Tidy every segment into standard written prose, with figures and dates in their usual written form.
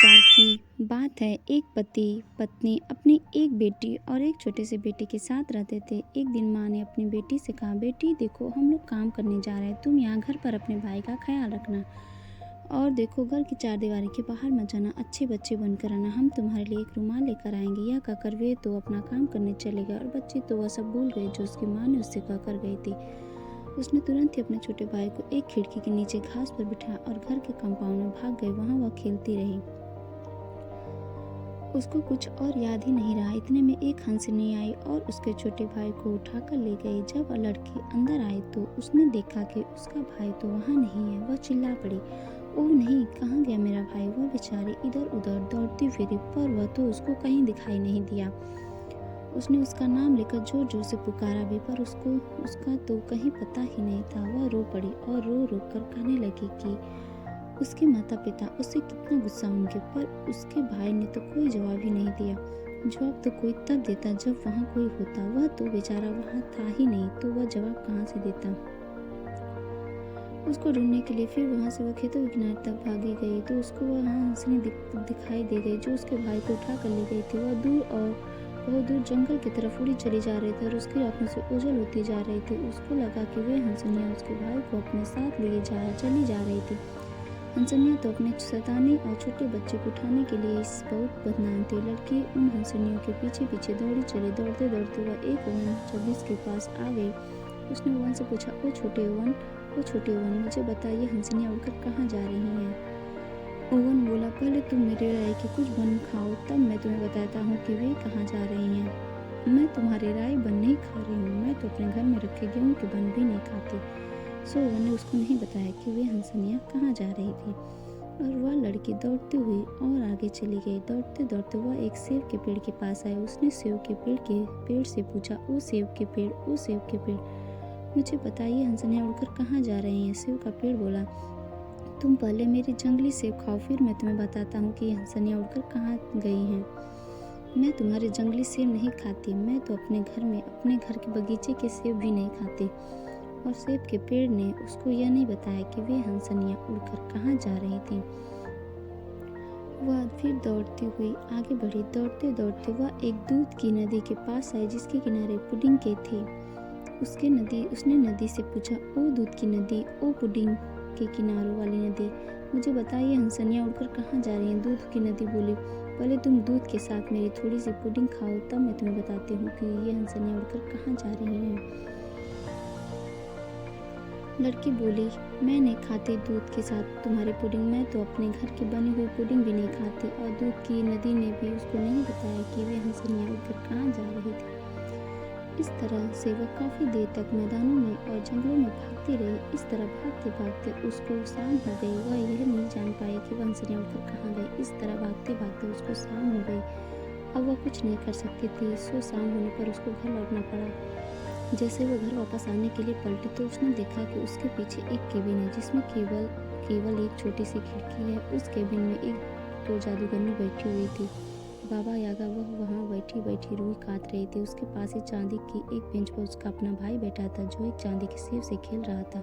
बार की बात है। एक पति पत्नी अपनी एक बेटी और एक छोटे से बेटे के साथ रहते थे। एक दिन माँ ने अपनी बेटी से कहा, बेटी देखो हम लोग काम करने जा रहे हैं, तुम यहाँ घर पर अपने भाई का ख्याल रखना और देखो घर की चार दीवारी के बाहर मत जाना, अच्छे बच्चे बनकर आना, हम तुम्हारे लिए एक रुमाल लेकर आएंगे। यह कहकर वे तो अपना काम करने चले गए और बच्ची तो वह सब भूल गई जो उसकी माँ ने उससे कहकर गई थी। उसने तुरंत ही अपने छोटे भाई को एक खिड़की के नीचे घास पर बिठाया और घर के कंपाउंड में भाग गई। वहाँ वह खेलती रही। उसको कुछ और याद ही नहीं रहा। इतने में एक हंसनी आई और उसके छोटे भाई को उठाकर ले गई। जब वह लड़की अंदर आई तो उसने देखा कि उसका भाई तो वहाँ नहीं है। वह चिल्ला पड़ी, ओह नहीं, कहाँ गया मेरा भाई। वह बेचारी इधर उधर दौड़ती फिरी पर वह तो उसको कहीं दिखाई नहीं दिया। उसने उसका नाम लेकर जोर जोर से पुकारा भी पर उसका तो कहीं पता ही नहीं था। वह रो पड़ी और रो रो कर कहने लगी कि उसके माता पिता उससे कितना गुस्सा होंगे, पर उसके भाई ने तो कोई जवाब ही नहीं दिया। जवाब तो कोई तब देता जब वहाँ कोई होता। वह तो बेचारा वहाँ था ही नहीं तो वह जवाब कहाँ से देता। उसको ढूंढने के लिए फिर वहाँ से वह खेतों के किनारे तक भागी गई तो उसको वहाँ हंसनी दिखाई दे गई जो उसके भाई को उठा कर ले गई थी। वह दूर और बहुत दूर जंगल की तरफ उड़ी चली जा रही थी और उसकी आंखों से ओझल होती जा रही थी। उसको लगा कि वे हंसनियाँ उसके भाई को अपने साथ लिए चली जा रही थी। हंसनियाँ तो अपने सताने और छोटे बच्चे को उठाने के लिए इस बहुत बदनाम थी। लड़की उन हंसनियों के पीछे पीछे दौड़ी चली। दौड़ते दौड़ते वह एक ओवन 26 के पास आ गई। उसने ओवन से पूछा, ओ छोटे ओवन, मुझे बताइए हंसनियाँ उड़कर कहाँ जा रही हैं। ओवन बोला, पहले तुम मेरी राय की कुछ बन खाओ तब मैं तुम्हें बताता हूँ कि वे कहाँ जा रही हैं। मैं तुम्हारी राय बन नहीं खा रही हूँ, मैं तो अपने घर में रखे गेहूँ के बन भी नहीं खाती। सो ओवन ने उसको नहीं बताया कि वे हंसनियाँ कहाँ जा रही थी और वह लड़की दौड़ती हुई और आगे चली गई। दौड़ते दौड़ते वह एक सेब के पेड़ के पास आई। उसने सेब के पेड़ से पूछा, ओ सेब के पेड़, मुझे बताइए हंसनियाँ उड़कर कहाँ जा रही हैं। सेब का पेड़ बोला, तुम पहले मेरी जंगली सेब खाओ फिर मैं तुम्हें बताता हूँ कि हंसनियाँ उड़कर कहाँ गई हैं। मैं तुम्हारे जंगली सेब नहीं खाती, मैं तो अपने घर के बगीचे के सेब भी नहीं खाती। और सेब के पेड़ ने उसको यह नहीं बताया कि वे हंसनियाँ उड़कर कहाँ जा रही थीं। वह फिर दौड़ती हुई आगे बढ़ी। दौड़ते दौड़ते वह एक दूध की नदी के पास आई जिसके किनारे पुडिंग के थे। उसने नदी से पूछा, ओ दूध की नदी, ओ पुडिंग के किनारों वाली नदी, मुझे बताइए हंसनियाँ उड़कर कहाँ जा रही हैं। दूध की नदी बोली, पहले तुम दूध के साथ मेरी थोड़ी सी पुडिंग खाओ तब मैं तुम्हें बताती हूँ कि ये हंसनियाँ उड़कर कहाँ जा रही हैं। लड़की बोली, मैं नहीं खाती दूध के साथ तुम्हारी पुडिंग, मैं तो अपने घर की बनी हुई पुडिंग भी नहीं खाती। और दूध की नदी ने भी उसको नहीं बताया कि वे हंसनियाँ उड़कर कहाँ जा रही थी। इस तरह से वह काफ़ी देर तक मैदानों में और जंगलों में भागती रही। इस तरह भागते भागते उसको शाम हो गई। वह यह नहीं जान पाई कि वह हंसनियाँ उड़कर कहाँ गई। इस तरह भागते भागते उसको शाम हो गई। अब वह कुछ नहीं कर सकती थी। सो शाम होने पर उसको घर लौटना पड़ा। जैसे वो घर वापस आने के लिए पलटी तो उसने देखा कि उसके पीछे एक केबिन है जिसमें केवल एक छोटी सी खिड़की है। उस केबिन में एक तो जादूगरनी बैठी हुई थी। बाबा यागा वह वहाँ बैठी बैठी रूई काट रही थी। उसके पास ही चांदी की एक बेंच पर उसका अपना भाई बैठा था जो एक चांदी के सेब से खेल रहा था।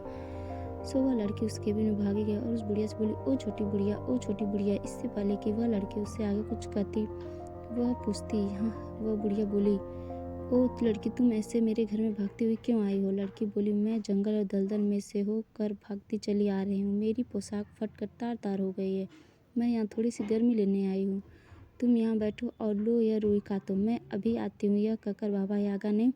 सो वह लड़की उस केबिन में भागी गई और उस बुढ़िया से बोली, ओ छोटी बुढ़िया। इससे पहले कि वह लड़की उससे आगे कुछ कहती वह पूछती, हाँ। वह बुढ़िया बोली, ओ लड़की, तुम ऐसे मेरे घर में भागती हुई क्यों आई हो। लड़की बोली, मैं जंगल और दलदल में से होकर भागती चली आ रही हूँ। मेरी पोशाक फटकर तार तार हो गई है। मैं यहाँ थोड़ी सी गर्मी लेने आई हूँ। तुम यहाँ बैठो और लो यह रुई काटो, मैं अभी आती हूँ। यह कहकर बाबा यागा ने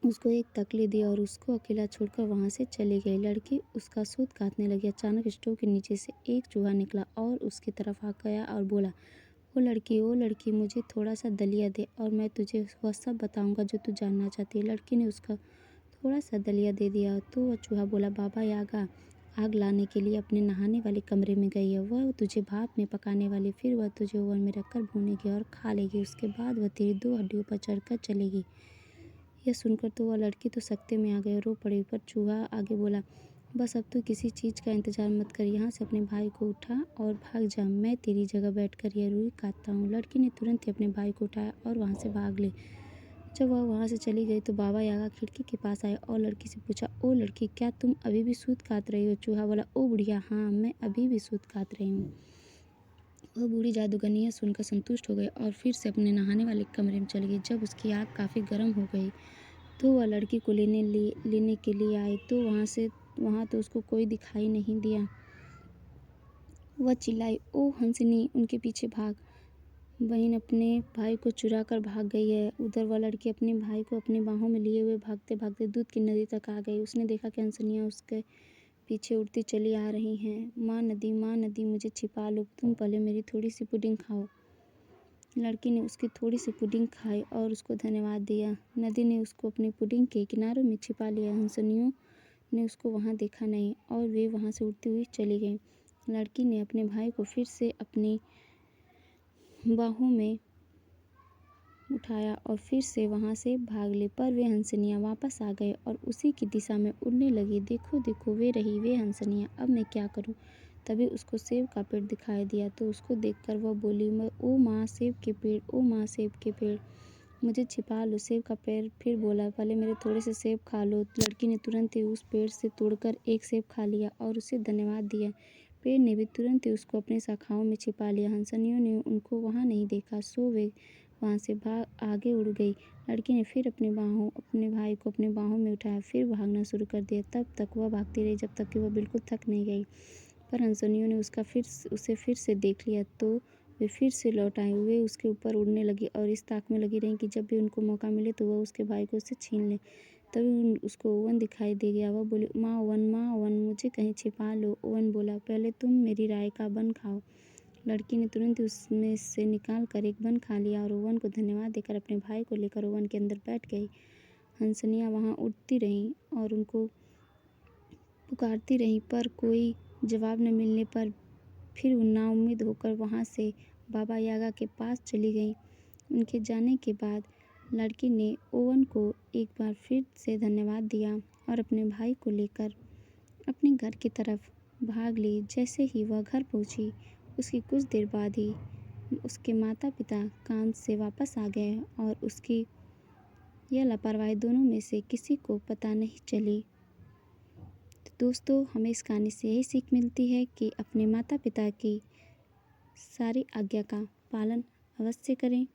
उसको एक तकली दी और उसको अकेला छोड़कर वहाँ से चली गई। लड़की उसका सूत काटने लगी। अचानक स्टोव के नीचे से एक चूहा निकला और उसकी तरफ आ गया और बोला, ओ लड़की, मुझे थोड़ा सा दलिया दे और मैं तुझे वह सब बताऊंगा जो तू जानना चाहती है। लड़की ने उसका थोड़ा सा दलिया दे दिया तो वह चूहा बोला, बाबा यागा आग लाने के लिए अपने नहाने वाले कमरे में गई है। वह तुझे भाप में पकाने वाली, फिर वह तुझे ओवन में रखकर भूनेगी और खा लेगी। उसके बाद वह तेरी 2 हड्डियों पर चढ़कर चलेगी। यह सुनकर तो वह लड़की तो सकते में आ गई, रो पड़ी। पर चूहा आगे बोला, बस अब तो किसी चीज़ का इंतजार मत कर, यहाँ से अपने भाई को उठा और भाग जा। मैं तेरी जगह बैठकर यह रुई काटता हूँ। लड़की ने तुरंत ही अपने भाई को उठाया और वहाँ से भाग ली। जब वह वहाँ से चली गई तो बाबा यागा खिड़की के पास आए और लड़की से पूछा, ओ लड़की, क्या तुम अभी भी सूत काट रही हो। चूहा बोला, ओ बुढ़िया, हाँ मैं अभी भी सूत काट रही हूँ। वह बूढ़ी जादूगरनी यह सुनकर संतुष्ट हो गई और फिर से अपने नहाने वाले कमरे में चली गई। जब उसकी आग काफ़ी गर्म हो गई तो वह लड़की को लेने के लिए आई तो वहाँ तो उसको कोई दिखाई नहीं दिया। वह चिल्लाई, ओ हंसनी, उनके पीछे भाग। बहन अपने भाई को चुरा कर भाग गई है। उधर वह लड़की अपने भाई को अपनी बाहों में लिए हुए भागते भागते दूध की नदी तक आ गई। उसने देखा कि हंसनियाँ उसके पीछे उड़ती चली आ रही हैं। माँ नदी, मुझे छिपा लो, तुम पहले मेरी थोड़ी सी पुडिंग खाओ। लड़की ने उसकी थोड़ी सी पुडिंग खाई और उसको धन्यवाद दिया। नदी ने उसको अपनी पुडिंग के किनारों में छिपा लिया। हंसनियों ने उसको वहाँ देखा नहीं और वे वहाँ से उड़ती हुई चली गईं। लड़की ने अपने भाई को फिर से अपनी बाहों में उठाया और फिर से वहाँ से भाग ले, पर वे हंसनियाँ वापस आ गए और उसी की दिशा में उड़ने लगी। देखो देखो, वे हंसनियाँ, अब मैं क्या करूँ। तभी उसको सेब का पेड़ दिखाई दिया तो उसको देखकर वह बोली, ओ माँ सेब के पेड़, ओ माँ सेब के पेड़, मुझे छिपा लो। सेब का पेड़ फिर बोला, पहले मेरे थोड़े से सेब खा लो। लड़की ने तुरंत ही उस पेड़ से तोड़कर एक सेब खा लिया और उसे धन्यवाद दिया। पेड़ ने भी तुरंत ही उसको अपनी शाखाओं में छिपा लिया। हंसनियों ने उनको वहाँ नहीं देखा, सो वे वहाँ से आगे उड़ गई। लड़की ने फिर अपने भाई को अपनी बाहों में उठाया, फिर भागना शुरू कर दिया। तब तक वह भागती रही जब तक कि वह बिल्कुल थक नहीं गई। पर हंसनियों ने उसे फिर से देख लिया तो वे फिर से लौट आई। वे उसके ऊपर उड़ने लगी और इस ताक में लगी रहीं कि जब भी उनको मौका मिले तो वह उसके भाई को उससे छीन ले। तभी उसको ओवन दिखाई दे गया। वह बोली, माँ ओवन, मुझे कहीं छिपा लो। ओवन बोला, पहले तुम मेरी राय का बन खाओ। लड़की ने तुरंत ही उसमें से निकाल कर एक बन खा लिया और ओवन को धन्यवाद देकर अपने भाई को लेकर ओवन के अंदर बैठ गई। हंसनियाँ वहाँ उड़ती रहीं और उनको पुकारती रहीं, पर कोई जवाब न मिलने पर फिर नाउम्मीद होकर वहाँ से बाबा यागा के पास चली गईं। उनके जाने के बाद लड़की ने ओवन को एक बार फिर से धन्यवाद दिया और अपने भाई को लेकर अपने घर की तरफ भाग ली। जैसे ही वह घर पहुँची, उसकी कुछ देर बाद ही उसके माता पिता काम से वापस आ गए और उसकी यह लापरवाही दोनों में से किसी को पता नहीं चली। तो दोस्तों, हमें इस कहानी से यही सीख मिलती है कि अपने माता पिता की सारी आज्ञा का पालन अवश्य करें।